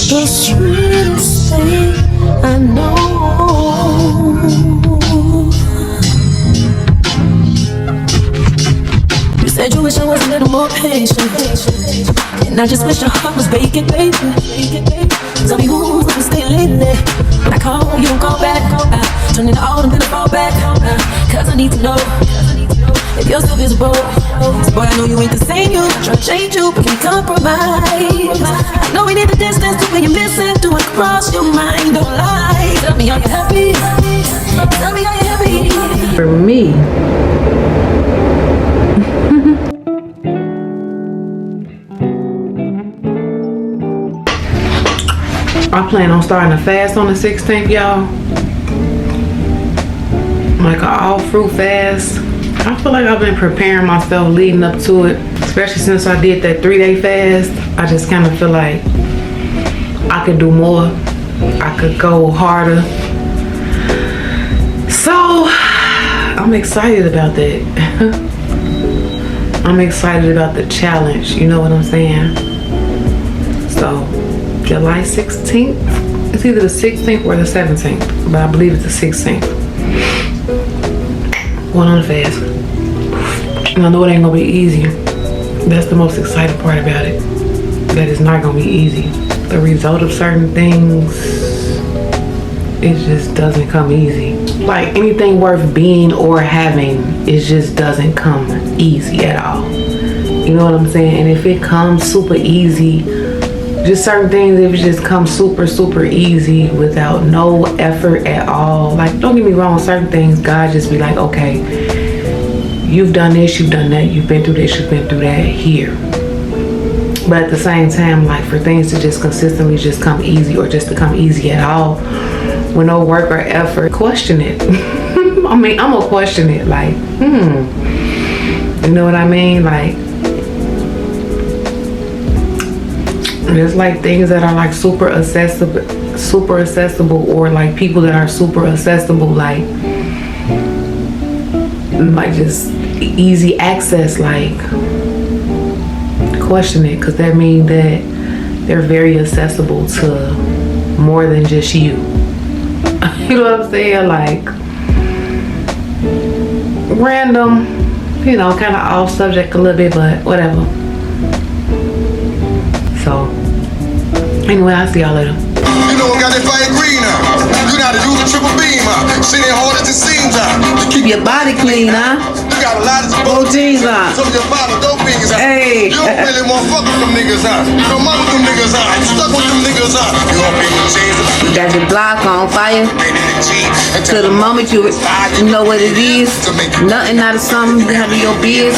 the sweetest thing I know. You said you wish I was a little more patient, and I just wish your heart was vacant, baby. Tell me who's gonna stay lately. When I call, you don't call back. Turn it on and then I fall back. Cause I need to know if you're still visible. Boy, I know you ain't the same. You try to change you, but can't compromise. I know we need the distance to where you're missing. Do it cross your mind, don't lie. Tell me, are you happy? Tell me, are you happy? For me, I plan on starting a fast on the 16th, y'all. Like an all fruit fast. I feel like I've been preparing myself leading up to it, especially since I did that 3-day fast. I just kind of feel like I could do more. I could go harder. So I'm excited about that. I'm excited about the challenge, you know what I'm saying? So July 16th, it's either the 16th or the 17th, but I believe it's the 16th. Going on a fast. And I know it ain't gonna be easy. That's the most exciting part about it. That it's not gonna be easy. The result of certain things, it just doesn't come easy. Like anything worth being or having, it just doesn't come easy at all. You know what I'm saying? And if it comes super easy, just certain things, if it just comes super easy without no effort at all. Like, don't get me wrong, certain things, God just be like, okay, you've done this, you've done that, you've been through this, you've been through that, here. But at the same time, like for things to just consistently just come easy or just to come easy at all, with no work or effort, question it. I mean, I'm gonna question it, like, you know what I mean? Like, there's like things that are like super accessible, or like people that are super accessible, like just easy access. Like, question it, because that means that they're very accessible to more than just you. You know what I'm saying? Like random, you know, kind of off subject a little bit, but whatever. So anyway, I'll see y'all later. You know I got that fire green now. You know how to use a triple beam, shit ain't hard as it seems, to Keep your body clean, huh? You got a lot of jeans on. Some of your bottle dope fingers, Hey. You don't really want to fuck with them niggas, You don't mind with them niggas, You stuck with them niggas, You don't be with chains. Got your block on fire. To the moment you know what it is. Nothing out of something, you handle your biz.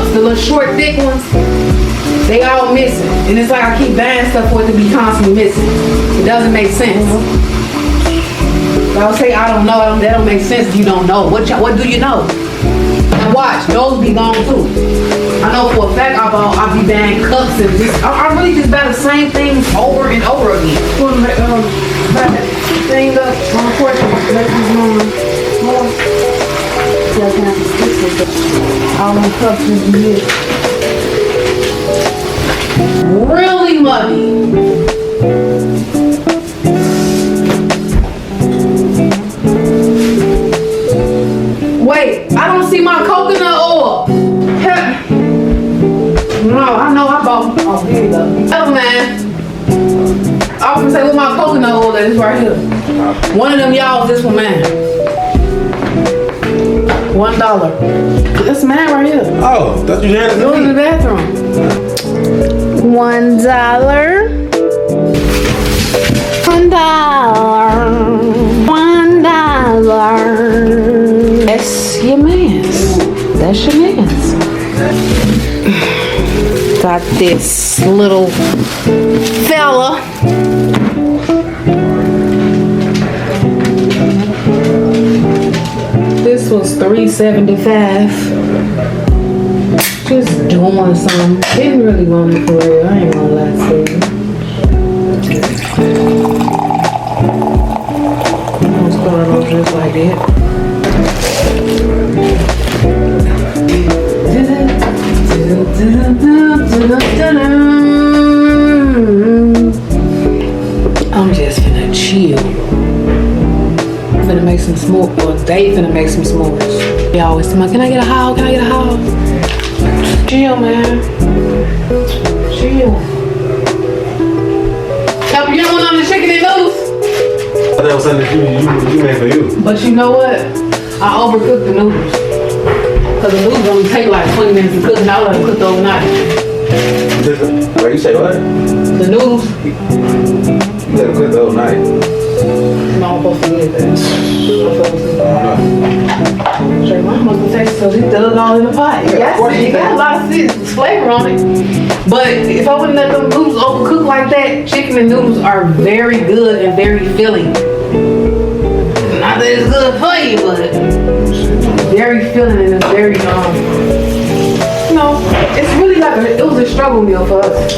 The little short, thick ones, they all missing. And it's like I keep buying stuff for it to be constantly missing. It doesn't make sense. I'll say I don't know, that don't make sense if you don't know. What do you know? And watch, those be gone too. I know for a fact I'll be buying cups and just, I really just buy the same things over and over again. Back that thing up on the porch, let this more. All them cups in here. Really muddy. Wait, I don't see my coconut oil. No, I know I bought. Oh, here you go. Oh man. I was gonna say with my coconut oil that is right here. One of them y'all, this one man. $1. That's mine right here. Oh, thought you had it. Go in the bathroom. $1. $1. $1. That's your man's. That's your man's. Got this little fella. This This was $3.75. Just doing something. Didn't really want it for real. I ain't gonna lie to you. I'm gonna start off just like that. I'm just finna chill. I'm finna make some s'mores. Well, they finna make some s'mores. They always tell me, can I get a hog? Can I get a hog? Chill, man. Chill. Help you want on the chicken and noodles? I thought it was something that you made for you. But you know what? I overcooked the noodles. Cause the noodles only take like 20 minutes to cook and I let them cook overnight. Wait, you say what? The noodles, You let it cook the whole night. no, I'm supposed to get that. I'm supposed to. I don't know. Straight mom must have tasted so he threw it all in the pot. Yeah, of course You you got can. a lot of flavor on it. But if I wouldn't let them noodles overcook like that, chicken and noodles are very good and very filling. Not that it's good for you, but very filling and it's very, it's really like it was a struggle meal for us.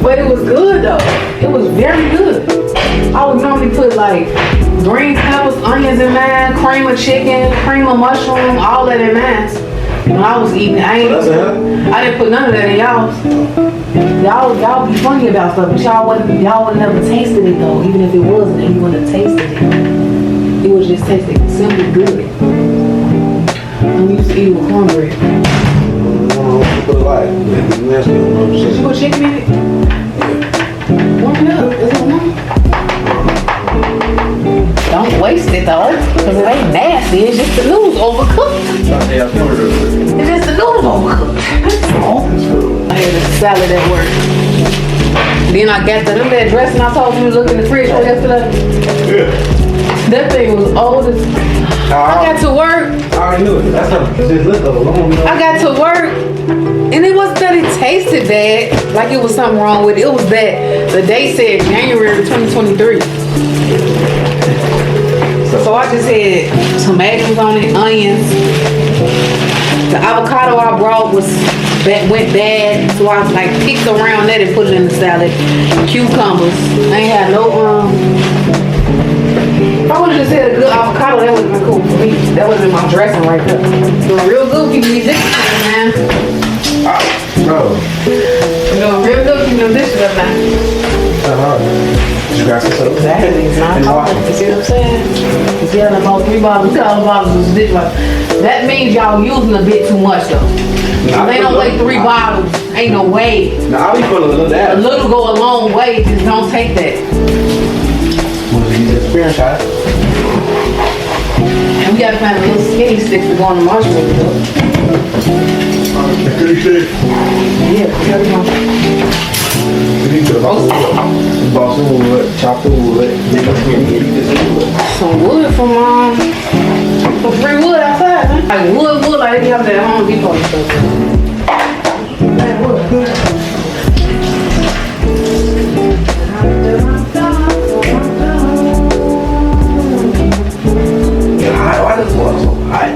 But it was good though. It was very good. I would normally put like green peppers, onions in mine, cream of chicken, cream of mushroom, all that in mine. When I was eating, I didn't put none of that in y'all's. Y'all be funny about stuff, but y'all would never tasted it though. Even if it wasn't, and you wouldn't have tasted it. It was just tasting simply good. I'm used to eating with cornbread. Put a light. Did you put chicken in it? Warm it up. Is it warm? Don't waste it though, because it ain't nasty. It's just the noodles overcooked. It's just the noodles overcooked. That's all. I had a salad at work. Then I got to them that dressing I told you to look in the fridge for yesterday. Yeah. That thing was old as. I got to work. I already knew it. That's not just look alone. I got to work, and it wasn't that it tasted bad, like it was something wrong with it. It was that the date said January 2023. So I just had tomatoes on it, onions. The avocado I brought went bad, so I like picked around that and put it in the salad. Cucumbers. I ain't had no If I would have just had a good avocado, that would have been cool for me. That would have been my dressing right there. Doing real good keeping these dishes up, man. Bro. Doing real good keeping them dishes up, man. You got some soap? Exactly. It's not hard. You see what I'm saying? If you had about 3 bottles, all the bottles was dishwasher. That means y'all using a bit too much though. They don't weigh 3 bottles. Ain't no way. Nah, I'll be putting a little A down. little go a long way. Just don't take that. Experience, guys. And we gotta find a little skinny sticks to go on the marshmallow though. Yeah, carry on. You could have bought some wood, chopped the wood, make us get Some wood from free wood outside, man. Like wood, like they have that at Home Depot and stuff. That wood. Why does water so hot?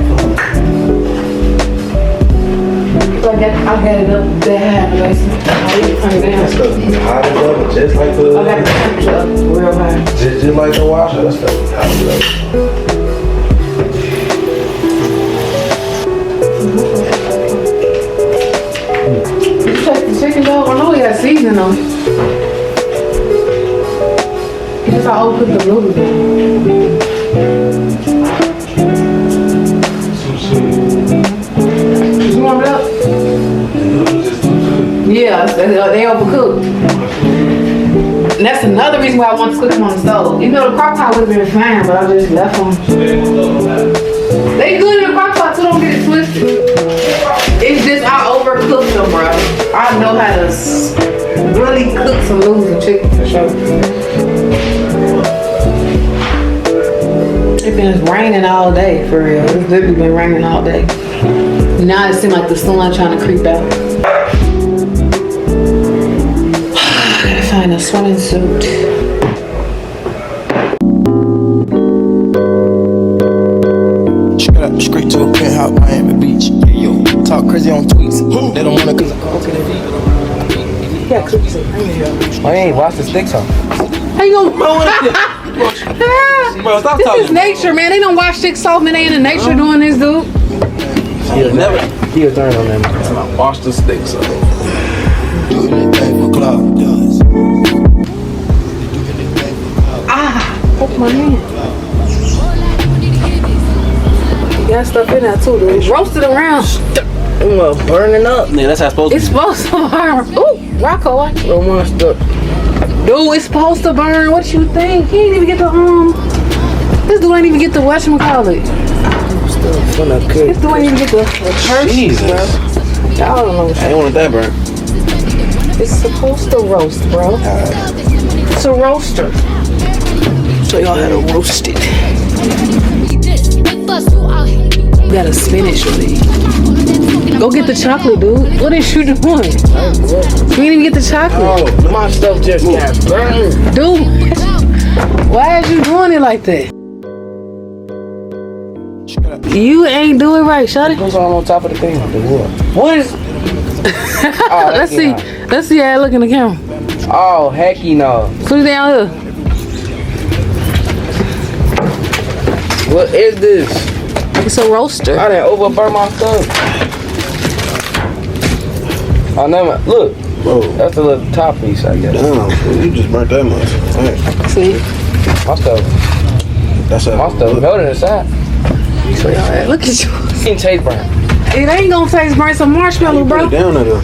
I got it up there high in the basement. I need to turn it That down. stuff be hot as oven, just like I got the the temperature up real high. just like the washer. That stuff be hot as oven. You take the chicken though? I know we got seasoning on it. It's just I overcooked the noodles down. You warm it up? Yeah, they overcooked. And that's another reason why I want to cook them on the stove. Even though the crock pot would have been fine, but I just left them. They good in the crock pot, so don't get it twisted. It's just I overcooked them, bro. I know how to really cook some noodles and chicken for sure. It's been raining all day, for real. It's literally been raining all day. Now it seems like the sun trying to creep out. Gotta find a swimming suit. Straight to a penthouse, Miami Beach. Yo, talk crazy on tweets. They don't wanna cause Yeah, cookies and cream here. I ain't watched the sticks on. How you gonna Bro, stop This talking. is nature, man. They don't wash sticks off, man. They in the nature doing this, dude. He'll never. He'll turn on them. Wash the sticks up. do anything for clout. Poke my hand. You got stuff in there too, dude. Roasted around. Burning up. Yeah, that's how it's supposed to It's be. supposed to burn. Ooh, Rocco, watch. Little monster. Dude, it's supposed to burn. What you think? He ain't even get the This dude ain't even get the whatchamacallit. Gonna cook. This dude ain't even get the Hershey's, Jesus. bro. Y'all don't know what I ain't want that burn. it's supposed to roast, bro. It's a roaster. Show y'all how to roast it. You got a spinach with it. Go get the chocolate, dude. What is you doing? You didn't even get the chocolate. Oh, my stuff just got burned. Dude, why is you doing it like that? You ain't do it right, shawty. What's on top of the thing? The wood. What is? Oh, Let's see. Let's see how it look in the camera. Oh, hecky no. Put it down here. What is this? It's a roaster. I done overburn my stuff. I never look. Whoa. That's the little top piece, I guess. Damn, you just burnt that much. Hey, See? My stuff that's how. melted inside. Look at you. It taste burn. It ain't gonna taste burnt some marshmallow, Put bro. it down there.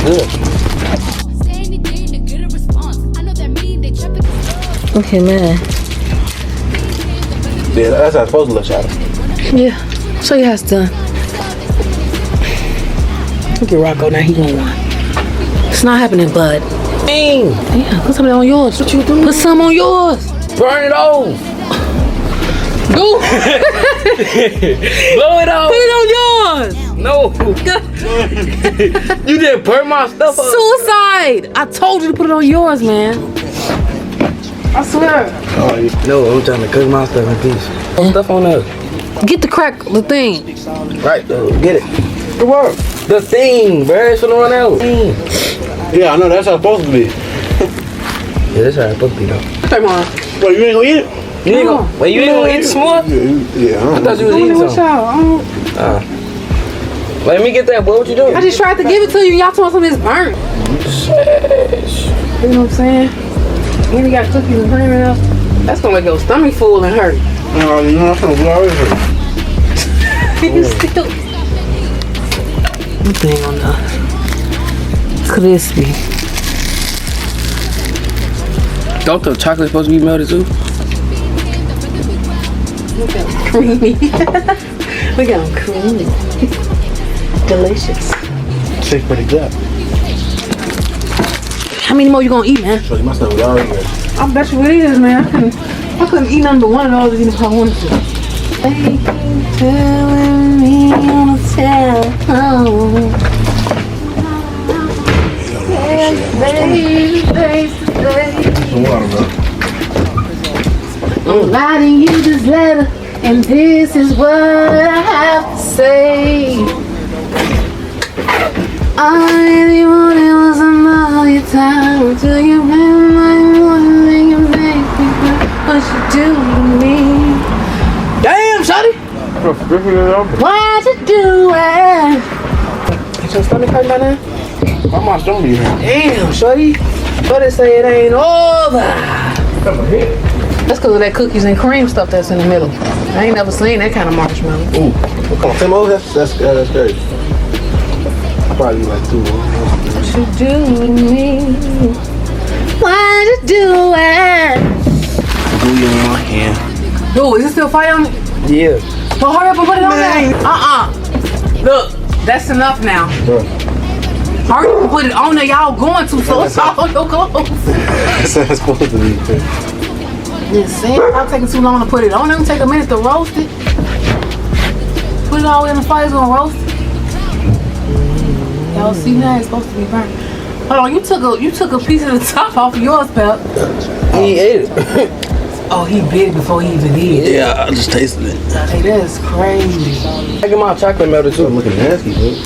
Good. Okay, man. Yeah, that's how it's supposed to look, Shadow. Yeah. Show you how it's done. Look at Rocco now. He gonna want. It's not happening, bud. Dang. Yeah, put some on yours. What you doing? Put some on yours. Burn it off. Dude, Blow it off. put it on yours. No. You didn't burn my stuff up. Suicide. I told you to put it on yours, man. I swear. No, I'm trying to cook my stuff in peace. Stuff on there. Get the crack, the thing. Right, get it. The work. The thing, bro. It's gonna run out. Yeah, I know, that's how it's supposed to be. Yeah, that's how it's supposed to be though. Come on. Well, you ain't gonna eat it? You ain't gonna, wait, you ain't gonna eat some more? Yeah, I I don't thought you was eating some. Let me get that, boy. What you doing? I just tried to give it to you. Y'all told me it's burnt. You know what I'm saying? Then you got cookies and cream and stuff. That's gonna make your stomach full and hurt. know, that's gonna be always hurt. Still. Thing on the crispy. Don't the chocolate supposed to be melted too? Look at them creamy. Look at them creamy. Delicious. Tastes pretty good. How many more you gonna eat, man? So my stuff was already good. I bet you it is, man. I couldn't eat nothing but one of those even if I wanted to. They keep telling me on the telephone. Some water, bro. I'm writing you this letter, and this is what I have to say. I really wanted was some of your time until you made my morning, you make me what you do to me. Damn, shawty! Why'd you do it? Is your stomach hurt by now? Why my stomach be hurt? Damn, shorty. But they say it ain't over. That's because of that cookies and cream stuff that's in the middle. I ain't never seen that kind of marshmallow. Ooh. Come on, Tim O, that's crazy. I probably like two more. What you do to me? Why'd you do it? Glue in my hand. Dude, is it still fire on it? Yeah. Well, hurry up and put it on there. Look, that's enough now. Bro. Hurry up and put it on there. Y'all going too slow. It's all your clothes. That's how it's supposed to be, too. Listen, I'm taking too long to put it on. It'll take a minute to roast it. Put it all in the fire, it's gonna roast it. Y'all see now it's supposed to be burnt. Hold on, you took a piece of the top off of yours, Pep. He ate it. Oh, he bit it before he even did. Yeah, I just tasted it. Hey, that's crazy. I get my chocolate melted too. I'm looking nasty, dude.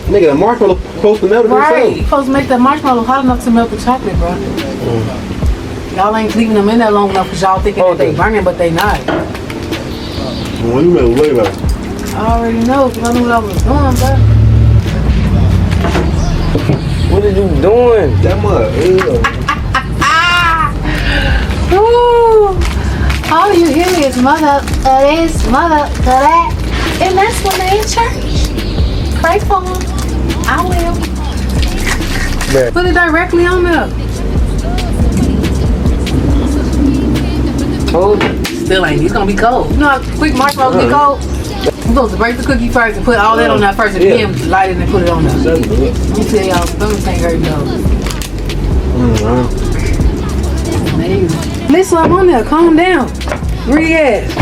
Nigga, the marshmallow supposed to melt it Right, you himself. supposed to make that marshmallow hot enough to melt the chocolate, bro. Y'all ain't leaving them in there long enough because y'all thinking that they burning, but they not. Well, you better wait about it. I already know, because I knew what I was doing, bro. What are you doing? That much. Ooh. All you hear is mother, this, mother, that. And that's when they in church. Pray for them. I will. Yeah. Put it directly on there. Oh, still ain't. It's gonna be cold. You know how quick marshmallows get cold? You're supposed to break the cookie first and put all that on there first and then light it and put it on there. Let me tell y'all, stomach ain't hurting though. Amazing. Listen, I'm on there. Calm down. Greedy ass.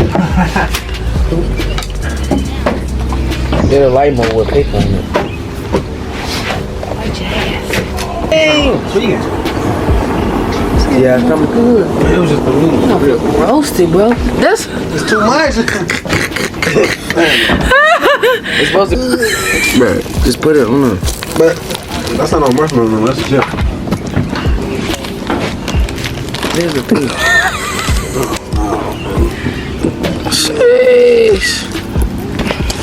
Get a light bulb with paper on it. Hey! Yeah, it's coming good. It was just a little Roasted, bro. That's It's too much. It's supposed to. Bruh, just put it on. But that's not no marshmallow, no. That's a chip. There's a piece. Sheesh.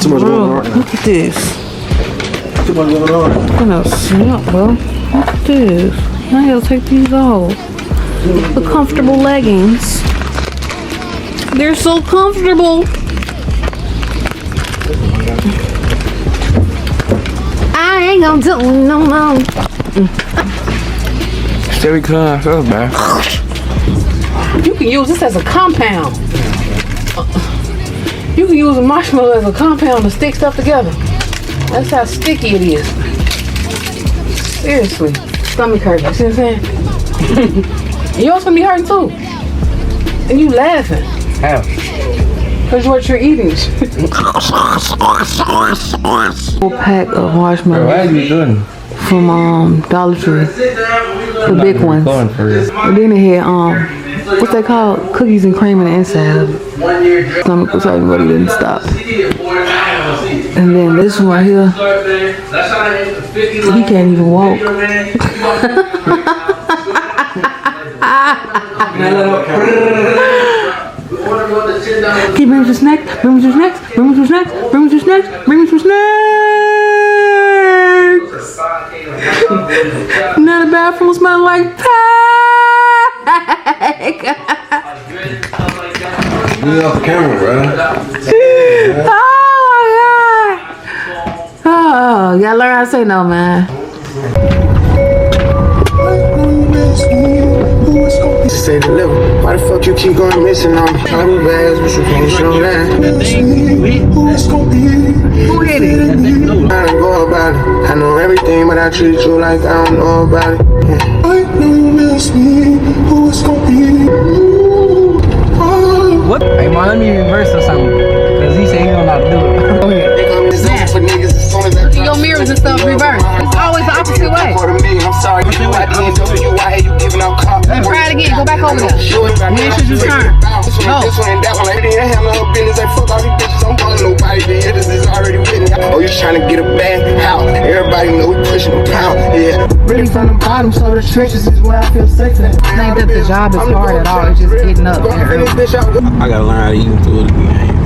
Too much going on right now. look at this. Too much going on. I'm gonna snap, bro. Look at this. I gotta take these off. The comfortable leggings. They're so comfortable. I ain't gonna do no. Cherry class, that was bad. You can use this as a compound. You can use a marshmallow as a compound to stick stuff together. That's how sticky it is. Seriously. Stomach hurt. You see what I'm saying? Yours gonna be hurting too. And you laughing. How? Because what you're eating. Whole pack of marshmallows. Why are you doing? From Dollar Tree. The big ones. Going for it. And then they had what's they called? Cookies and cream in the inside of it. Stomach was hurting, but he didn't stop. And then this one right here, he can't even walk. Can you bring me some snacks? Bring me some snacks? Bring me some snacks? Bring me some snacks? Bring me some snacks! Now the bathroom smells like pie! Get off the camera, bro. Oh my god! Oh, you gotta learn how to say no, man. Say deliver. Why the fuck you keep going missing on me? I be bad, but you can't show that. Who hit it? I don't go about it. I know everything, but I treat you like I don't know about it. Yeah. I know you miss me. Who it's gonna be? What? Hey, man, let me reverse or something. Because he said he don't know how to do it. Go ahead. Look at your mirrors and stuff reverse. It's always the opposite way. I'm sorry, you I didn't know you. Why you giving out cops? And try it again. Go back over there. When should you turn? Go. This one and that one, like, they didn't handle her business. They fuck all these bitches. I'm calling nobody. The editors is already written. Oh, you trying to get a bag? How? Everybody know we pushing the pound. Yeah. Really from the bottom, so the trenches is where I feel safe. It ain't that the job is hard at all. It's just getting up and early. I gotta learn how to eat through it again.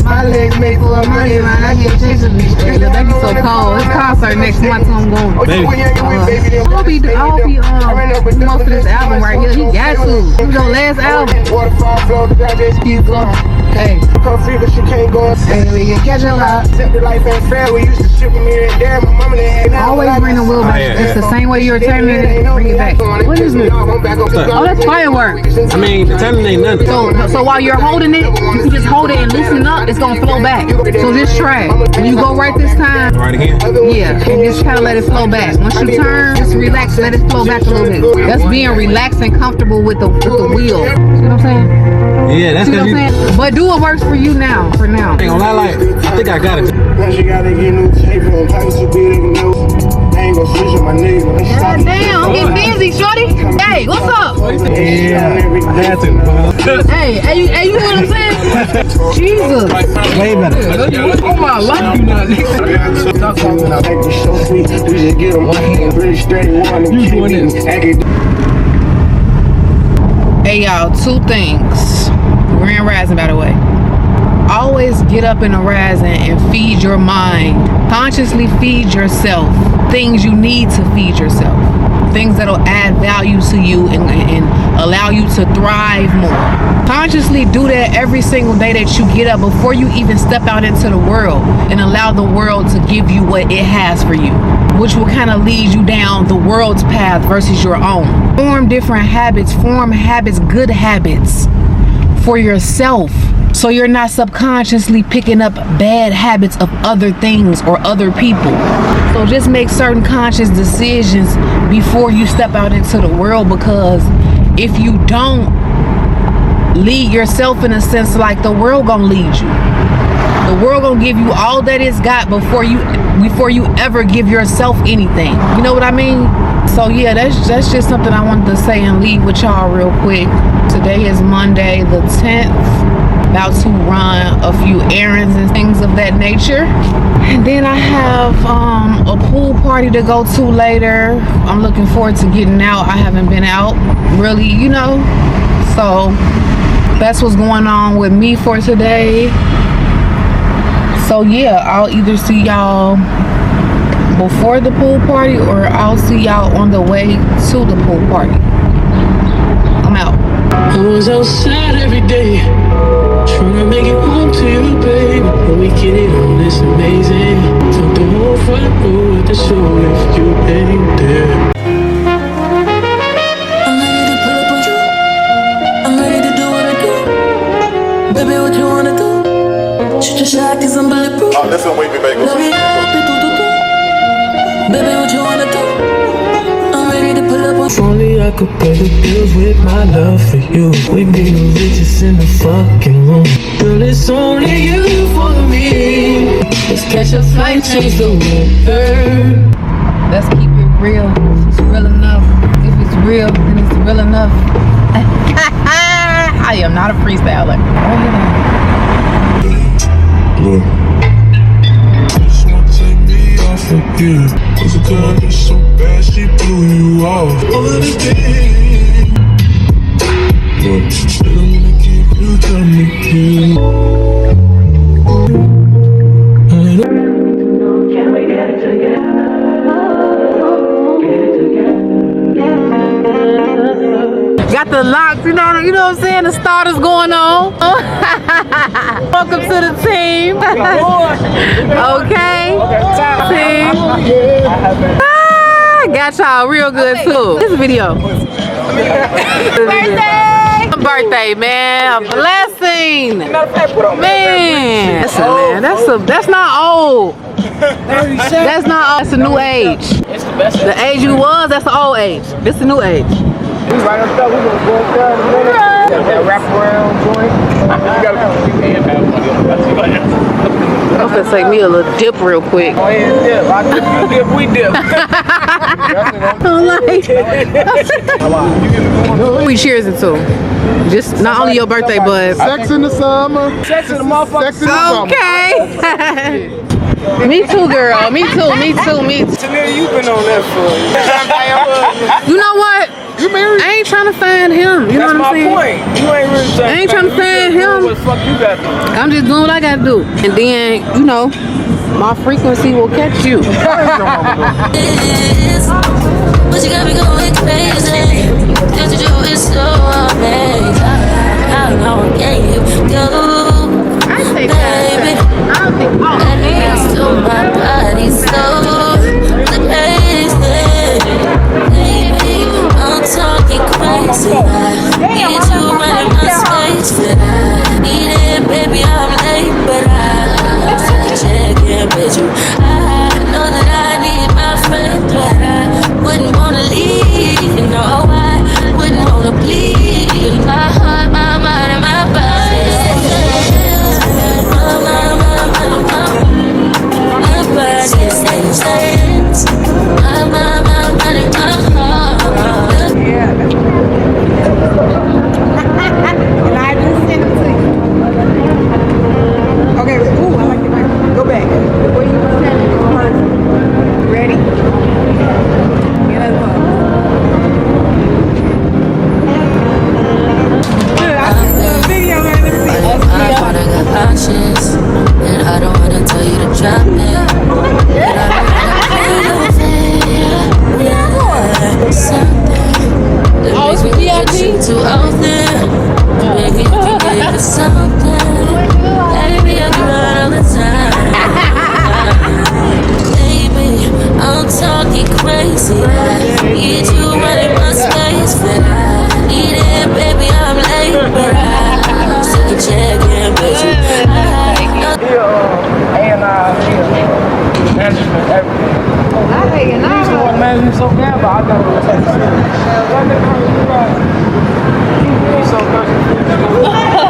My legs made for money, man. I get chasing these streets. The baby's so cold. His concert next month, so I'm going. I hope he most of this album right here. He got to. It was your last album. Keep going. Hey. Come free, but you can't go. Hey, we can catch a lot. Except the life ain't fair. We used to ship me here and there. My mama didn't have Always bring the wheel back. It's the same way you're turning it. Bring it back. What is it? Oh, that's fireworks. I mean, the timing ain't nothing. So while you're holding it, you can just hold it and loosen it up. It's gonna flow back. So just try it. When you go right this time, Right again? yeah, and just kind of let it flow back. Once you turn, just relax, let it flow back a little bit. That's being relaxed and comfortable with the wheel. See what I'm saying? Yeah, that's See what because I'm you saying? But do what works for you now. For now. ain't gonna lie, like, I think I got it. Plus you gotta get new tape on. Pockets too big, they can know. They ain't ain't gon' switch on my nigga. God damn, I'm getting busy, shorty. Hey, what's up? Yeah, dancing. Hey, you know what I'm saying? Jesus. Way better. Oh my life, you not. Stop talking, I think it's so sweet. We just get them one hand, really straight one. You doing this? Hey y'all, two things. Grand Rising, by the way. Always get up in the rising and feed your mind. Consciously feed yourself things you need to feed yourself. Things that'll add value to you and allow you to thrive more. Consciously do that every single day that you get up before you even step out into the world and allow the world to give you what it has for you, which will kind of lead you down the world's path versus your own. Form different habits, good habits for yourself, so you're not subconsciously picking up bad habits of other things or other people. So just make certain conscious decisions before you step out into the world, because if you don't lead yourself, in a sense, like the world gonna lead you. The world gonna give you all that it's got before you ever give yourself anything. You know what I mean? So yeah, that's just something I wanted to say and leave with y'all real quick. Today is Monday the 10th. About to run a few errands and things of that nature. And then I have a pool party to go to later. I'm looking forward to getting out. I haven't been out really, you know. So that's what's going on with me for today. So yeah, I'll either see y'all before the pool party or I'll see y'all on the way to the pool party. I'm out. I was outside every day, trying to make it home to you, babe. But we get it on, it's amazing. Took the whole front row at the show if you ain't there. I'm ready to pull up on you. I'm ready to do what I do. Baby, what you wanna do? Shoot your shot, cause I'm bulletproof. Oh, this one wavy bagel. Love it up, baby, what you wanna do? I'm ready to pull up on you. If only I could pay the bills with my love for you. We'd be the richest in the fucking room. Girl, it's only you for me. Let's catch a flight, change the weather. Let's keep it real. If it's real enough. If it's real, then it's real enough. I am not a freestyler. Look. Just wanna take me off of you. Cause the girl is so bad, she blew you off. All of the things. Look, still I'm gonna keep you, tell me you. Can we get it together? Got the locks, you know what I'm saying? The starters going on. Welcome to the team. Okay. Team. Got y'all real good too. This video. Birthday, man. A blessing. Man. Listen, man. That's not old. That's not old. That's a new age. The age you was, that's the old age. This is the new age. We right up there, we gonna go up there in a minute. That wraparound joint. You gotta keep paying back money on that. I'm gonna take me a little dip real quick. Go ahead and dip. I dip, you dip, we dip. We cheers it too. Just not only your birthday, but Sex in the summer. Sex in the motherfucker. Sex in the summer. okay. Me too, girl. Me too. Chanel, you been on that for. You know what? You married? I ain't trying to find him. You know what I'm saying? That's my point. You ain't really trying I ain't trying to find him. What the fuck you got to do? I'm just doing what I gotta do. And then, you know, my frequency will catch you. But you got me going crazy. What you do is so amazing. I know I can't go. I take baby. I don't think. That needs to my body so amazing. Baby, I'm talking crazy. I need you right in my space, but I need it, baby. I'm late, but I check in with you. I know that I need my friend, but I wouldn't wanna leave. You know,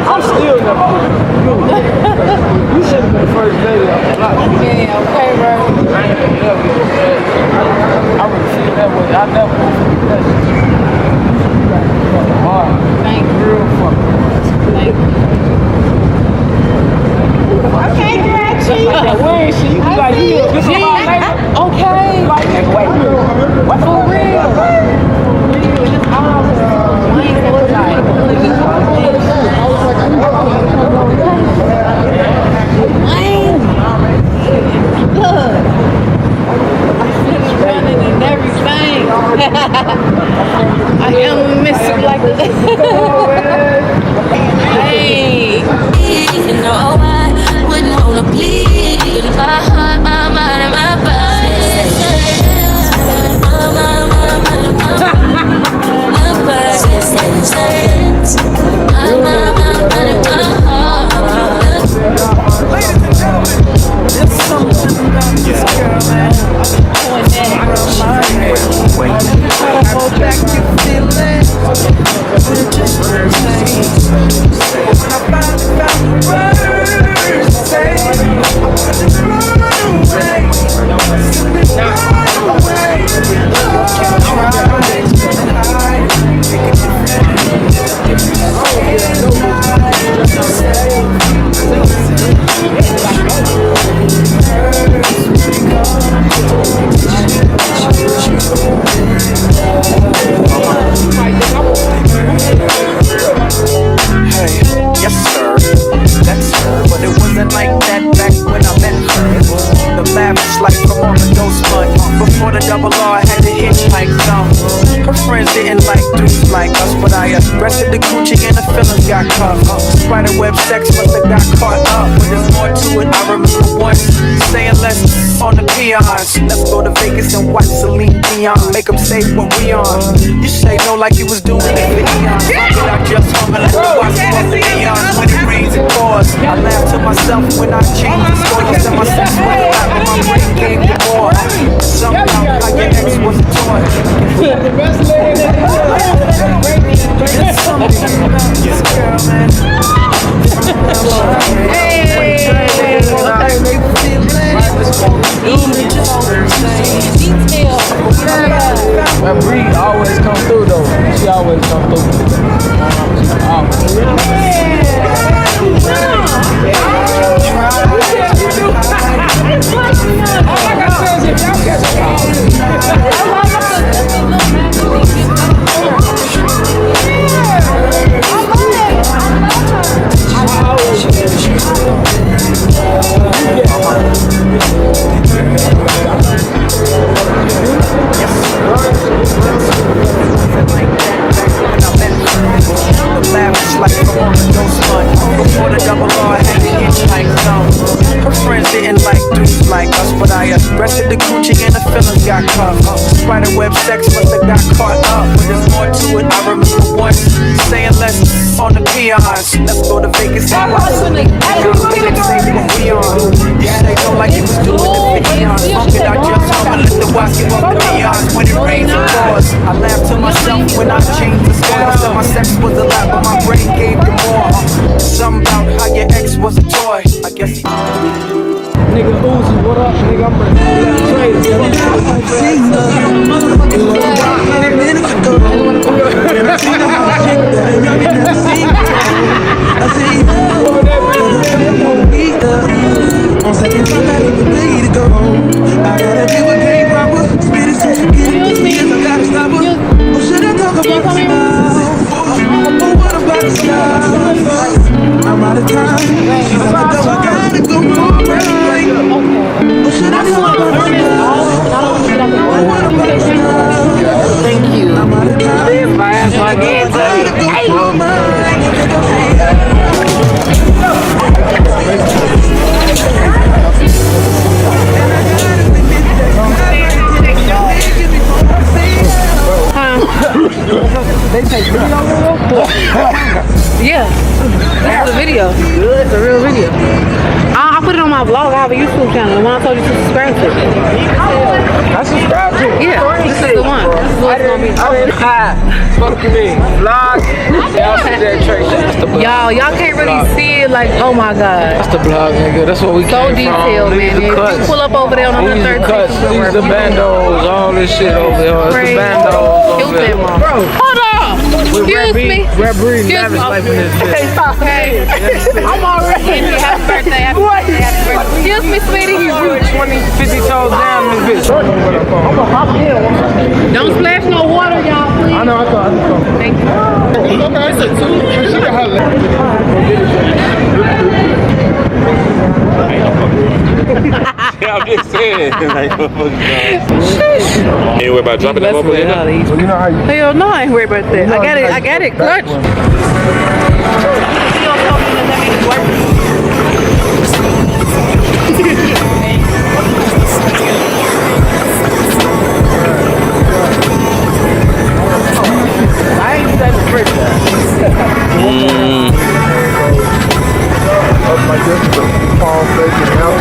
I'm still never You should have been the first lady off the block. Yeah, okay, bro. I ain't never get that. I would see that way. I never would forget that shit. Thank you. Real fucking Thank you. Okay, Gretchen. that way shit. You be like, you this is my lady. Okay. Like, nigga, wait. What the For real. Running and everything. I am missing like that. Hey. You know I wouldn't wanna bleed my heart, my mind, and my body. got caught up. Spiderweb sex must have got caught up. But there's more to it. I remember once saying let's on the peons. Let's go to Vegas and watch Celine Dion. Make them say what we on. You say no like you was doing it for eons. But I just hung and let the watch fuck the eons. When it rains it pours. I laugh to myself when I change the score. You said my sex was a lot, but my brain gave you more. Somehow how your ex was a toy. The best lady in the world. There's something about this girl, man. That breed always come through though. She always come through. Before the double R had the hitchhike zone. Her friends didn't like dudes like us, but I arrested the coochie and the feelings got cuffed. Spiderweb sex must have got caught up, but there's more to it. I remember once saying let's on the peons. Let's go to Vegas and watch Celine Dion. Make them say what we on. You say no like you was doing it for eons. Fuck it, I just hung and let the watch give up the peons. When it rains it pours. I laugh to myself when I changed the score. I said my sex was a lot, but my brain gave you more. Something about how your ex was a toy. I guess he. Nigga Uzi, what up, nigga? I'm ready to I'm out of time. I gotta go home, right? Or should I do Thank you. I'm out of time. Live my ass like it. They take video. Yeah, that's the video. It's a real video. put it on my vlog. I have a YouTube channel. The one I told you to subscribe to. I subscribe to it. Yeah, this is the one. This is what it's gonna be. Fuck me. Vlog. Y'all see that Tracy? That's the vlog. Y'all can't really see it like, oh my god. That's the vlog, nigga. That's what we So came detailed, from. man. These If the you cuts. pull up over there on the These the 13th. cuts. These the bandos. All this shit over here. It's the bandos over here. Bro, hold on. Excuse me. Rap Breeze, Excuse Lavish me. life in this bitch. Okay. I'm already. Happy birthday. Happy birthday. Happy birthday. Excuse me, sweetie. You 20, 50 toes down in this bitch. Don't splash no water, y'all, please. I know, I thought. Thank you. Okay, it's a two. She got her leg. Yeah, I'm just saying. Like, ain't worried about dropping them over there? So you know how you Hell no, I ain't worried about that. I got it clutch. I ain't that trick. up like this, palm facing out,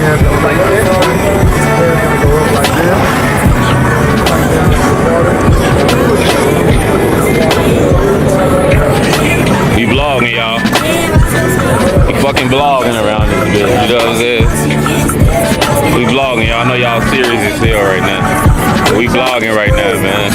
hands up like this, hands go up like this, We vlogging, y'all. We fucking vlogging around this bitch. You know what I'm saying? We vlogging, y'all. I know y'all serious as hell right now. But we vlogging right now, man.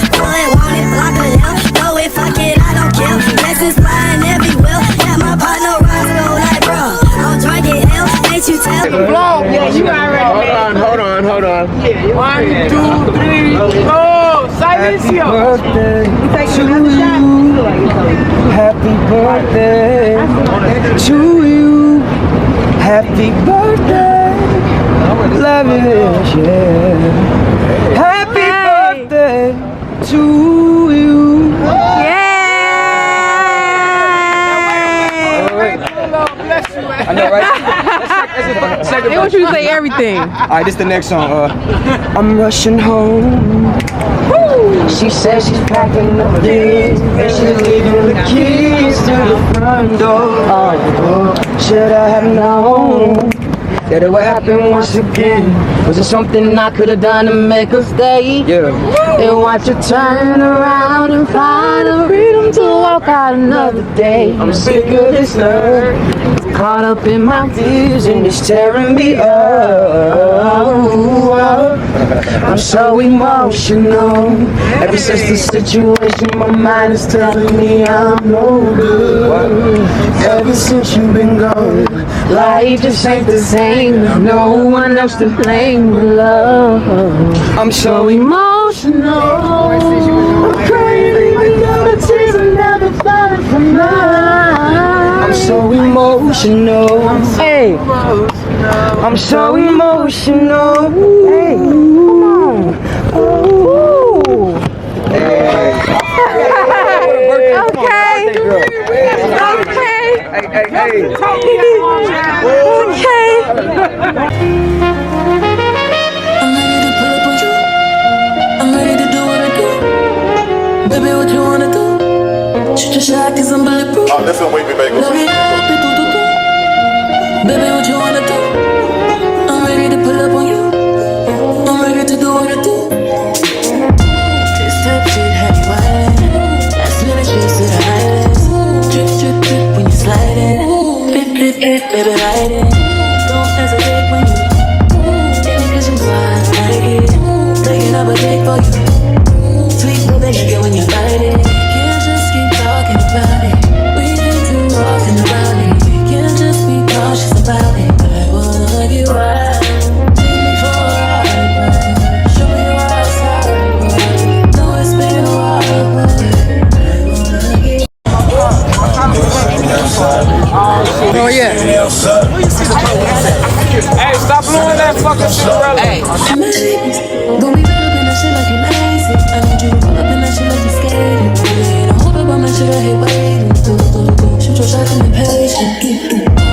Vlog, yeah, you already. Hold on. 1, 2, 3, go! Silencio! Happy birthday to you. Happy birthday. Love it, yeah. Happy birthday to you. I know, right? They want you to say everything. Alright, this is the next song. I'm rushing home. She says she's packing up things and she's leaving the keys to the front door. Oh, should I have known that it would happen once again? Was it something I could have done to make her stay? Yeah. And watch her turn around and find the freedom to walk out another day. I'm sick of this nerve, caught up in my fears and it's tearing me up. I'm so emotional. Ever since the situation, my mind is telling me I'm no good. Ever since you've been gone, life just ain't the same. No one else to blame but love. I'm so emotional. I'm crying even though the tears are never falling from mine. I'm so emotional. Hey, I'm so emotional. Hey, come on. Ooh. Hey. Okay. Hey. I'm ready to pull up on you. I'm ready to do what I do. Baby, what you wanna do? Shoot your shot 'cause I'm bulletproof. Oh, listen, wait, baby. Love it up, do. Baby, what you wanna do? I'm ready to pull up on you. I'm ready to do what I do. This type shit had you wildin'. Last minute shit to the highlights. Drip when you slide it. Flip, baby, ride it. Don't hesitate when you cause you know I like it. Taking up a cake for you. Sweet baby, nigga, when you bite it. Can't just keep talking about it. We've been too often about it. Can't just be cautious about it. I wanna get wild. Take me for a ride. Show me your outside. Know it's been a while, but Oh yeah. Hey, stop blowing that fucking Cinderella. Hey. don't be caught up in that shit like you lazy. I need you to pull up in that shit like you skating. Don't hold up on that shit, I hate waiting. Shoot your shot and be patient.